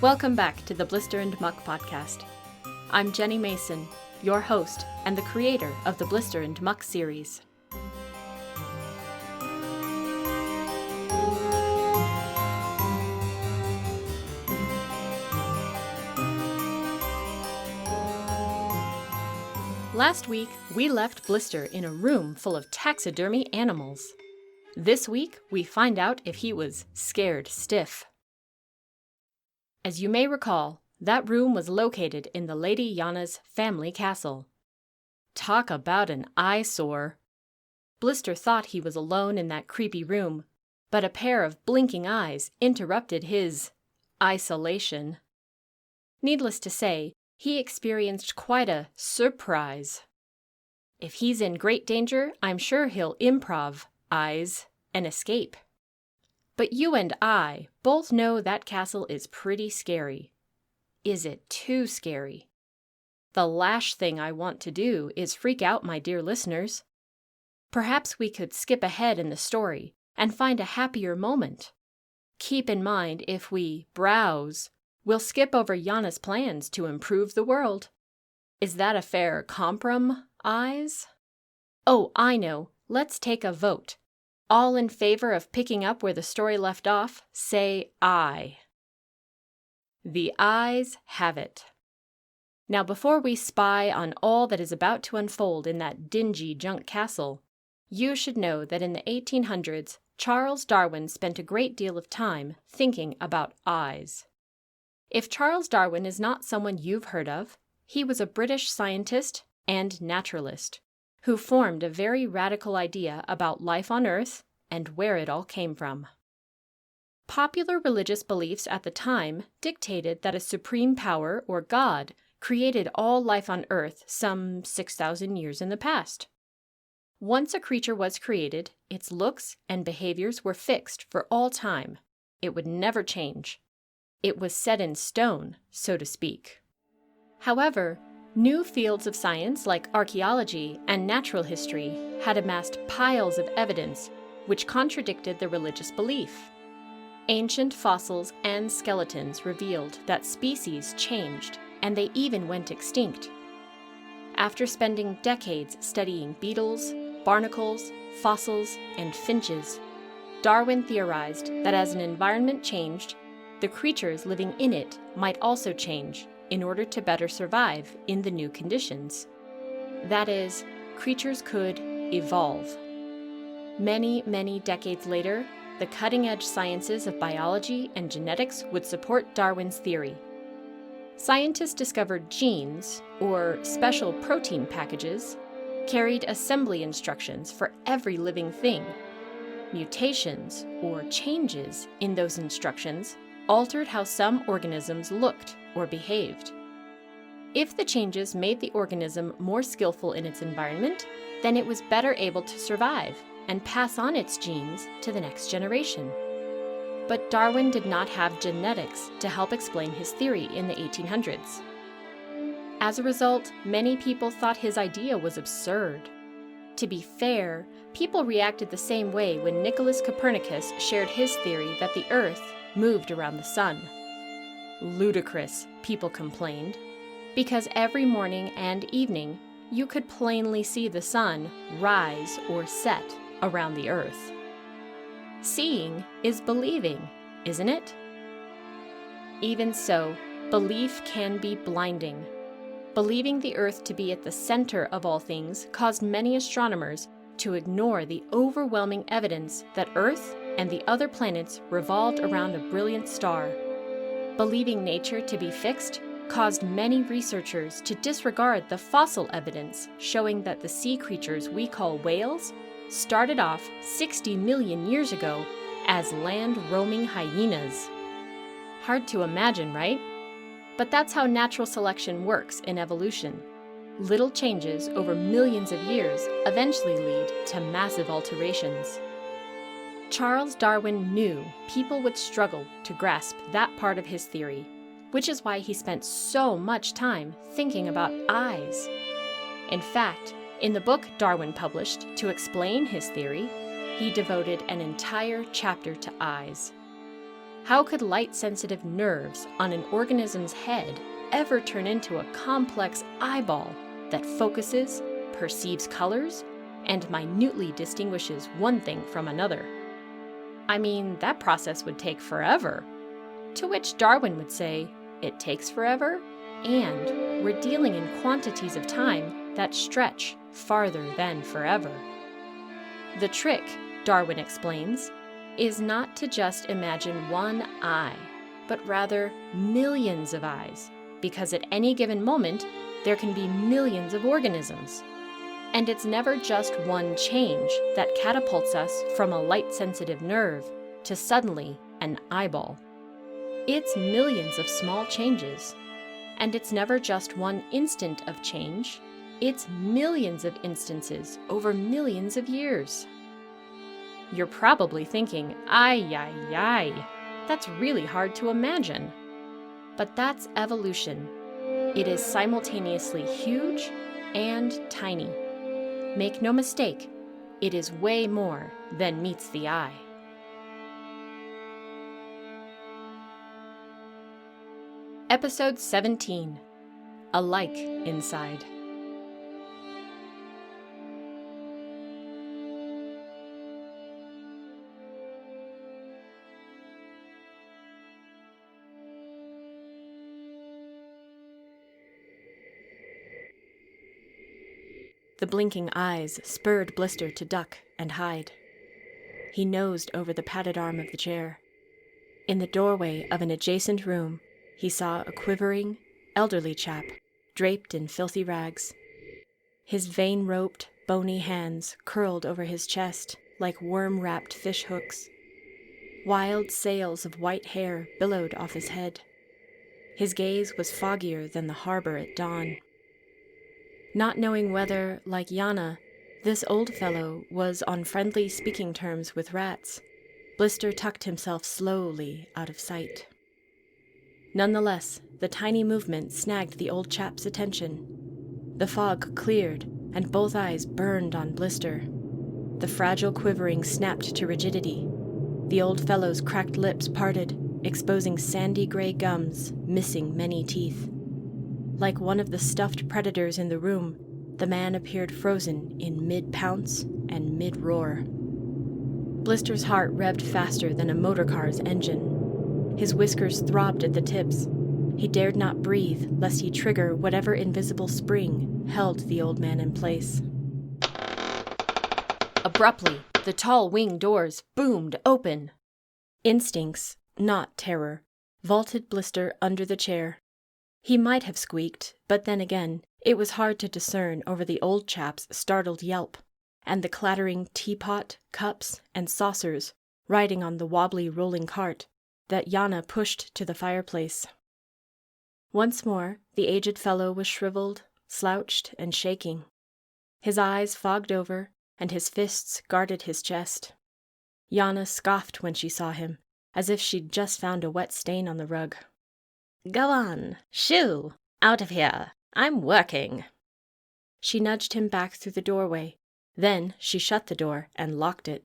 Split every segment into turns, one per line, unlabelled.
Welcome back to the Blister and Muck podcast. I'm Jenny Mason, your host and the creator of the Blister and Muck series. Last week, we left Blister in a room full of taxidermy animals. This week, we find out if he was scared stiff. As you may recall, that room was located in the Lady Jana's family castle. Talk about an eyesore. Blister thought he was alone in that creepy room, but a pair of blinking eyes interrupted his isolation. Needless to say, he experienced quite a surprise. If he's in great danger, I'm sure he'll improv eyes and escape. But you and I both know that castle is pretty scary. Is it too scary? The last thing I want to do is freak out my dear listeners. Perhaps we could skip ahead in the story and find a happier moment. Keep in mind, if we browse, we'll skip over Jana's plans to improve the world. Is that a fair compromise? Oh, I know. Let's take a vote. All in favor of picking up where the story left off, say aye. The ayes have it. Now, before we spy on all that is about to unfold in that dingy junk castle, you should know that in the 1800s, Charles Darwin spent a great deal of time thinking about eyes. If Charles Darwin is not someone you've heard of, he was a British scientist and naturalist who formed a very radical idea about life on Earth and where it all came from. Popular religious beliefs at the time dictated that a supreme power, or God, created all life on Earth some 6,000 years in the past. Once a creature was created, its looks and behaviors were fixed for all time. It would never change. It was set in stone, so to speak. However, new fields of science like archaeology and natural history had amassed piles of evidence which contradicted the religious belief. Ancient fossils and skeletons revealed that species changed, and they even went extinct. After spending decades studying beetles, barnacles, fossils, and finches, Darwin theorized that as an environment changed, the creatures living in it might also change in order to better survive in the new conditions. That is, creatures could evolve. Many, many decades later, the cutting-edge sciences of biology and genetics would support Darwin's theory. Scientists discovered genes, or special protein packages, carried assembly instructions for every living thing. Mutations, or changes in those instructions, altered how some organisms looked or behaved. If the changes made the organism more skillful in its environment, then it was better able to survive and pass on its genes to the next generation. But Darwin did not have genetics to help explain his theory in the 1800s. As a result, many people thought his idea was absurd. To be fair, people reacted the same way when Nicholas Copernicus shared his theory that the Earth moved around the sun. Ludicrous, people complained, because every morning and evening you could plainly see the sun rise or set around the Earth. Seeing is believing, isn't it? Even so, belief can be blinding. Believing the Earth to be at the center of all things caused many astronomers to ignore the overwhelming evidence that Earth and the other planets revolved around a brilliant star. Believing nature to be fixed caused many researchers to disregard the fossil evidence showing that the sea creatures we call whales started off 60 million years ago as land-roaming hyenas. Hard to imagine, right? But that's how natural selection works in evolution. Little changes over millions of years eventually lead to massive alterations. Charles Darwin knew people would struggle to grasp that part of his theory, which is why he spent so much time thinking about eyes. In fact, in the book Darwin published to explain his theory, he devoted an entire chapter to eyes. How could light-sensitive nerves on an organism's head ever turn into a complex eyeball that focuses, perceives colors, and minutely distinguishes one thing from another? I mean, that process would take forever. To which Darwin would say, it takes forever, and we're dealing in quantities of time that stretch farther than forever. The trick, Darwin explains, is not to just imagine one eye, but rather millions of eyes, because at any given moment, there can be millions of organisms. And it's never just one change that catapults us from a light-sensitive nerve to suddenly an eyeball. It's millions of small changes. And it's never just one instant of change, it's millions of instances over millions of years. You're probably thinking, ay, that's really hard to imagine. But that's evolution. It is simultaneously huge and tiny. Make no mistake, it is way more than meets the eye. Episode 17. Alike Inside. The blinking eyes spurred Blister to duck and hide. He nosed over the padded arm of the chair. In the doorway of an adjacent room, he saw a quivering, elderly chap, draped in filthy rags. His vein-roped, bony hands curled over his chest like worm-wrapped fish hooks. Wild sails of white hair billowed off his head. His gaze was foggier than the harbor at dawn. Not knowing whether, like Jana, this old fellow was on friendly speaking terms with rats, Blister tucked himself slowly out of sight. Nonetheless, the tiny movement snagged the old chap's attention. The fog cleared, and both eyes burned on Blister. The fragile quivering snapped to rigidity. The old fellow's cracked lips parted, exposing sandy gray gums, missing many teeth. Like one of the stuffed predators in the room, the man appeared frozen in mid-pounce and mid-roar. Blister's heart revved faster than a motorcar's engine. His whiskers throbbed at the tips. He dared not breathe, lest he trigger whatever invisible spring held the old man in place. Abruptly, the tall wing doors boomed open. Instincts, not terror, vaulted Blister under the chair. He might have squeaked, but then again, it was hard to discern over the old chap's startled yelp, and the clattering teapot, cups, and saucers riding on the wobbly rolling cart that Jana pushed to the fireplace. Once more, the aged fellow was shriveled, slouched, and shaking. His eyes fogged over, and his fists guarded his chest. Jana scoffed when she saw him, as if she'd just found a wet stain on the rug. "Go on, shoo, out of here, I'm working." She nudged him back through the doorway. Then she shut the door and locked it.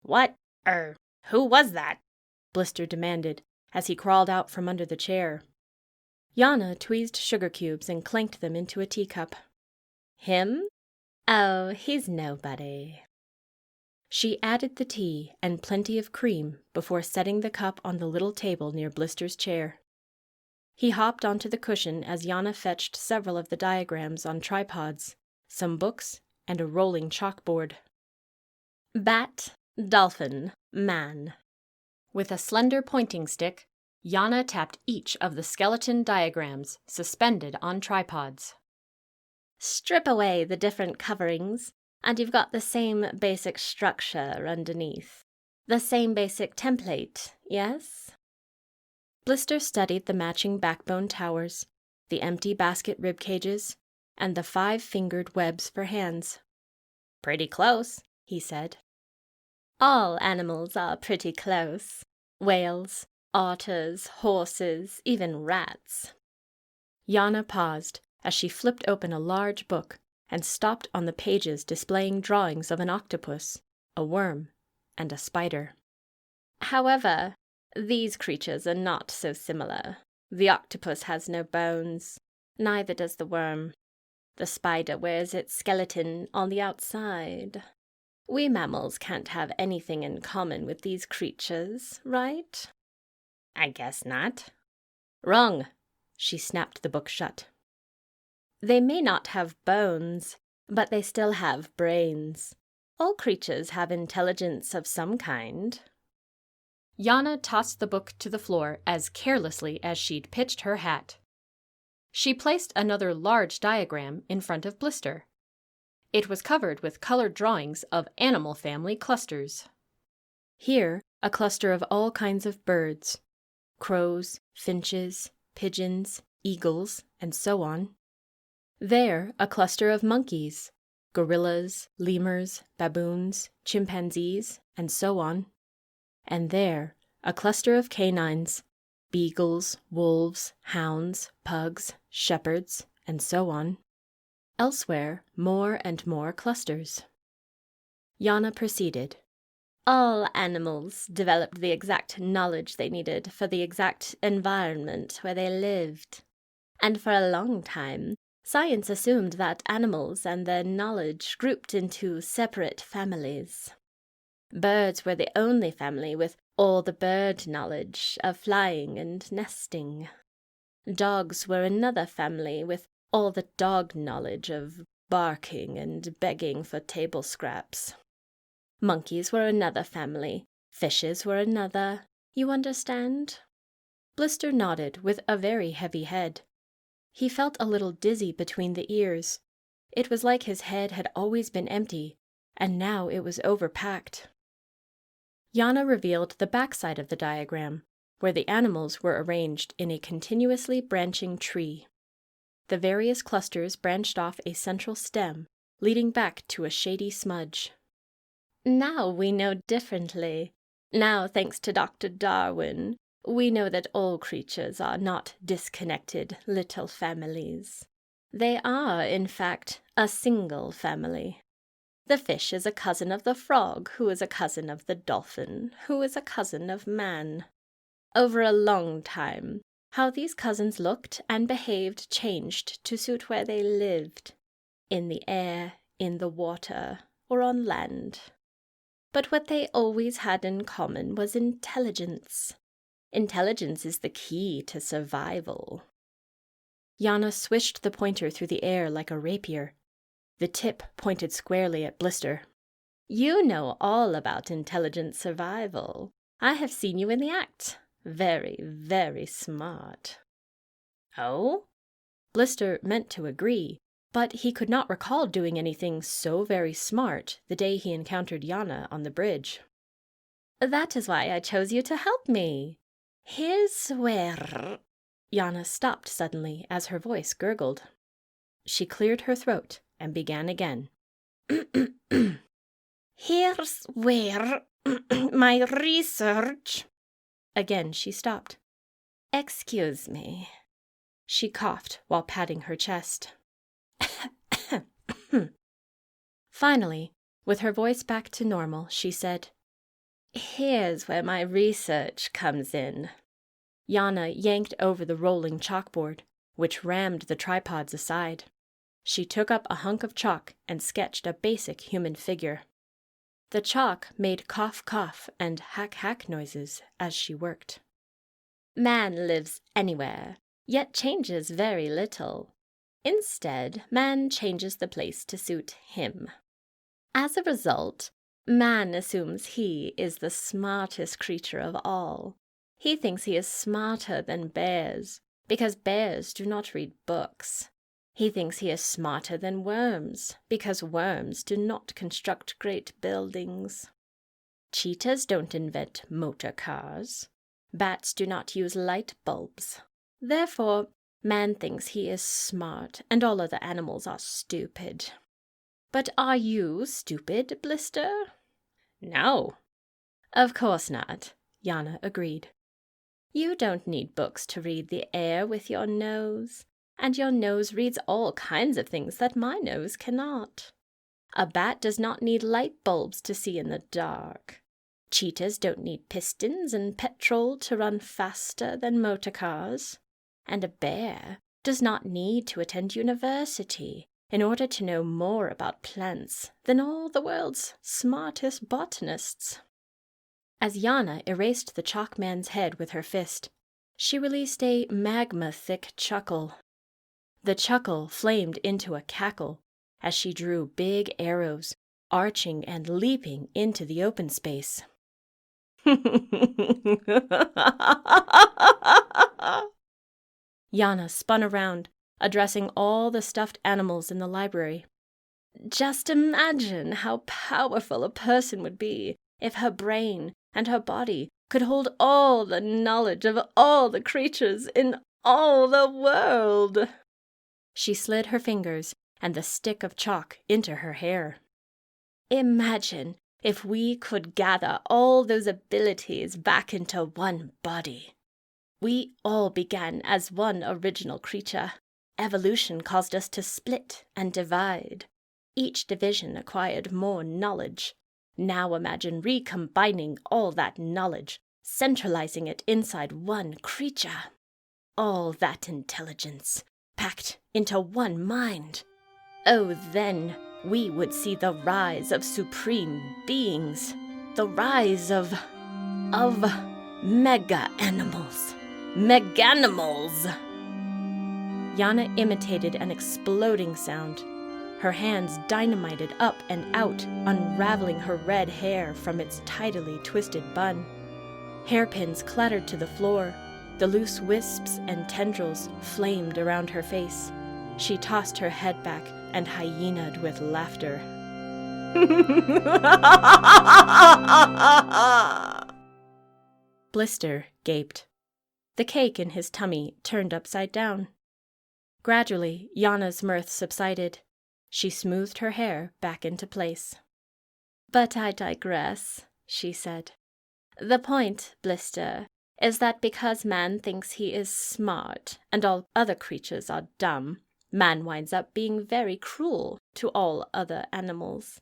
Who was that?" Blister demanded, as he crawled out from under the chair. Jana tweezed sugar cubes and clanked them into a teacup. "Him? Oh, he's nobody." She added the tea and plenty of cream before setting the cup on the little table near Blister's chair. He hopped onto the cushion as Jana fetched several of the diagrams on tripods, some books, and a rolling chalkboard. "Bat, dolphin, man." With a slender pointing stick, Jana tapped each of the skeleton diagrams suspended on tripods. "Strip away the different coverings, and you've got the same basic structure underneath. The same basic template, yes?" Blister studied the matching backbone towers, the empty basket rib cages, and the 5-fingered webs for hands. "Pretty close," he said. "All animals are pretty close. Whales, otters, horses, even rats." Jana paused as she flipped open a large book and stopped on the pages displaying drawings of an octopus, a worm, and a spider. "However, These creatures are not so similar. The octopus has no bones, neither does the worm. The spider wears its skeleton on the outside. We mammals can't have anything in common with these creatures, right? I guess not. Wrong. She snapped the book shut. They may not have bones, but they still have brains. All creatures have intelligence of some kind. Jana tossed the book to the floor as carelessly as she'd pitched her hat. She placed another large diagram in front of Blister. It was covered with colored drawings of animal family clusters. Here, a cluster of all kinds of birds: crows, finches, pigeons, eagles, and so on. There, a cluster of monkeys: gorillas, lemurs, baboons, chimpanzees, and so on. And there, a cluster of canines: beagles, wolves, hounds, pugs, shepherds, and so on. Elsewhere, more and more clusters. Jana proceeded. All animals developed the exact knowledge they needed for the exact environment where they lived. And for a long time, science assumed that animals and their knowledge grouped into separate families. Birds were the only family with all the bird knowledge of flying and nesting. Dogs were another family with all the dog knowledge of barking and begging for table scraps. Monkeys were another family. Fishes were another. You understand? Blister nodded with a very heavy head. He felt a little dizzy between the ears. It was like his head had always been empty, and now it was overpacked. Jana revealed the backside of the diagram, where the animals were arranged in a continuously branching tree. The various clusters branched off a central stem, leading back to a shady smudge. Now we know differently. Now, thanks to Dr. Darwin, we know that all creatures are not disconnected little families. They are, in fact, a single family. The fish is a cousin of the frog, who is a cousin of the dolphin, who is a cousin of man. Over a long time, how these cousins looked and behaved changed to suit where they lived, in the air, in the water, or on land. But what they always had in common was intelligence. Intelligence is the key to survival. Jana swished the pointer through the air like a rapier. The tip pointed squarely at Blister. You know all about intelligent survival. I have seen you in the act. Very, very smart. Oh? Blister meant to agree, but he could not recall doing anything so very smart the day he encountered Jana on the bridge. That is why I chose you to help me. Here's where... Jana stopped suddenly as her voice gurgled. She cleared her throat and began again. Here's where my research... Again she stopped. Excuse me. She coughed while patting her chest. Finally, with her voice back to normal, she said, Here's where my research comes in. Jana yanked over the rolling chalkboard, which rammed the tripods aside. She took up a hunk of chalk and sketched a basic human figure. The chalk made cough-cough and hack-hack noises as she worked. Man lives anywhere, yet changes very little. Instead, man changes the place to suit him. As a result, man assumes he is the smartest creature of all. He thinks he is smarter than bears, because bears do not read books. He thinks he is smarter than worms, because worms do not construct great buildings. Cheetahs don't invent motor cars. Bats do not use light bulbs. Therefore, man thinks he is smart, and all other animals are stupid. But are you stupid, Blister? No. Of course not, Jana agreed. You don't need books to read the air with your nose, and your nose reads all kinds of things that my nose cannot. A bat does not need light bulbs to see in the dark. Cheetahs don't need pistons and petrol to run faster than motor cars. And a bear does not need to attend university in order to know more about plants than all the world's smartest botanists. As Jana erased the chalk man's head with her fist, she released a magma-thick chuckle. The chuckle flamed into a cackle as she drew big arrows, arching and leaping into the open space. Jana spun around, addressing all the stuffed animals in the library. Just imagine how powerful a person would be if her brain and her body could hold all the knowledge of all the creatures in all the world. She slid her fingers and the stick of chalk into her hair. Imagine if we could gather all those abilities back into one body. We all began as one original creature. Evolution caused us to split and divide. Each division acquired more knowledge. Now imagine recombining all that knowledge, centralizing it inside one creature. All that intelligence, packed into one mind. Oh, then we would see the rise of supreme beings. The rise of mega-animals. Meganimals! Jana imitated an exploding sound. Her hands dynamited up and out, unraveling her red hair from its tidily twisted bun. Hairpins clattered to the floor. The loose wisps and tendrils flamed around her face. She tossed her head back and hyenaed with laughter. Blister gaped. The cake in his tummy turned upside down. Gradually, Jana's mirth subsided. She smoothed her hair back into place. "But I digress," she said. "The point, Blister, is that because man thinks he is smart and all other creatures are dumb, man winds up being very cruel to all other animals.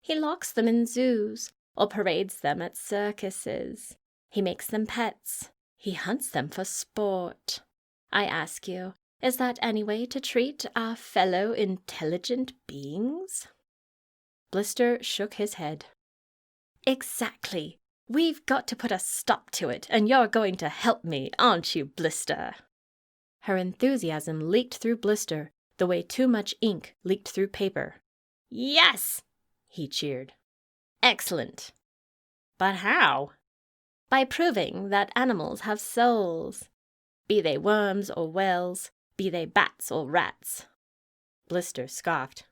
He locks them in zoos or parades them at circuses. He makes them pets. He hunts them for sport. I ask you, is that any way to treat our fellow intelligent beings?" Blister shook his head. "Exactly. We've got to put a stop to it, and you're going to help me, aren't you, Blister?" Her enthusiasm leaked through Blister the way too much ink leaked through paper. "Yes!" he cheered. "Excellent. But how?" "By proving that animals have souls. Be they worms or whales, be they bats or rats." Blister scoffed.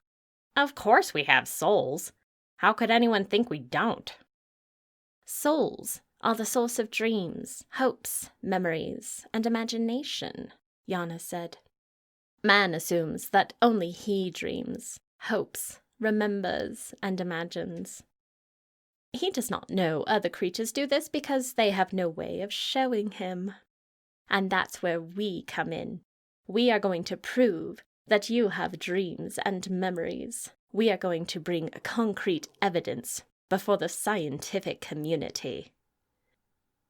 "Of course we have souls. How could anyone think we don't?" "Souls are the source of dreams, hopes, memories, and imagination," Jana said. "Man assumes that only he dreams, hopes, remembers, and imagines. He does not know other creatures do this because they have no way of showing him. And that's where we come in. We are going to prove that you have dreams and memories. We are going to bring concrete evidence before the scientific community."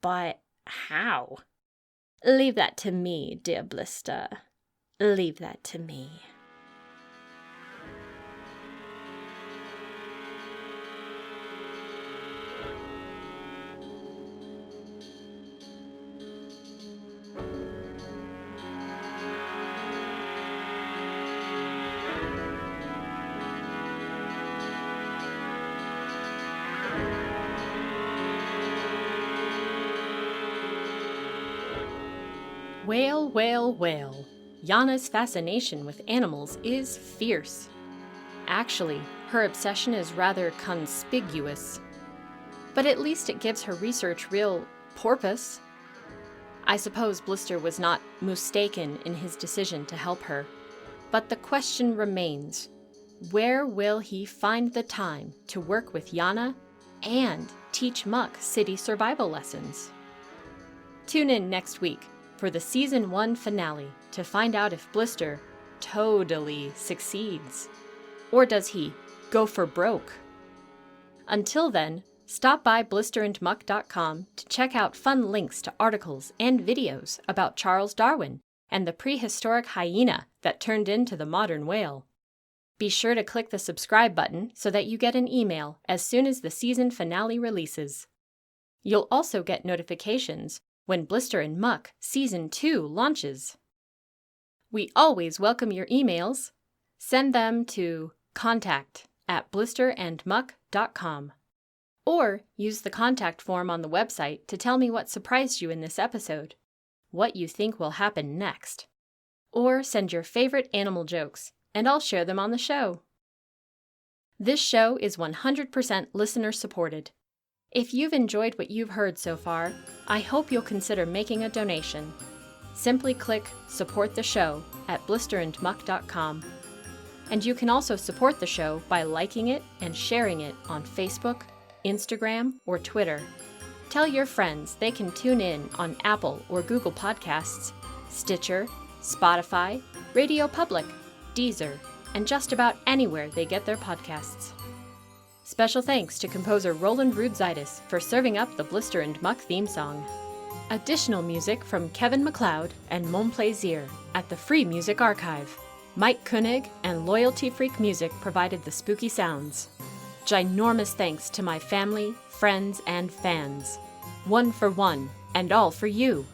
"But how?" "Leave that to me, dear Blister. Leave that to me."
Whale, whale, whale. Jana's fascination with animals is fierce. Actually, her obsession is rather conspicuous. But at least it gives her research real porpoise. I suppose Blister was not mistaken in his decision to help her. But the question remains, where will he find the time to work with Jana and teach Muck city survival lessons? Tune in next week for the Season 1 finale to find out if Blister totally succeeds. Or does he go for broke? Until then,
Stop by blisterandmuck.com to check out fun links to articles and videos about Charles Darwin and the prehistoric hyena that turned into the modern whale. Be sure to click the subscribe button so that you get an email as soon as the season finale releases. You'll also get notifications when Blister and Muck Season 2 launches. We always welcome your emails. Send them to contact@blisterandmuck.com. Or use the contact form on the website to tell me what surprised you in this episode, what you think will happen next. Or send your favorite animal jokes, and I'll share them on the show. This show is 100% listener supported. If you've enjoyed what you've heard so far, I hope you'll consider making a donation. Simply click Support the Show at blisterandmuck.com. And you can also support the show by liking it and sharing it on Facebook, Instagram, or Twitter. Tell your friends they can tune in on Apple or Google Podcasts, Stitcher, Spotify, Radio Public, Deezer, and just about anywhere they get their podcasts. Special thanks to composer Roland Rudzaitis for serving up the Blister and Muck theme song. Additional music from Kevin MacLeod and Mon Plaisir at the Free Music Archive. Mike Koenig and Loyalty Freak Music provided the spooky sounds. Ginormous thanks to my family, friends, and fans. One for one, and all for you.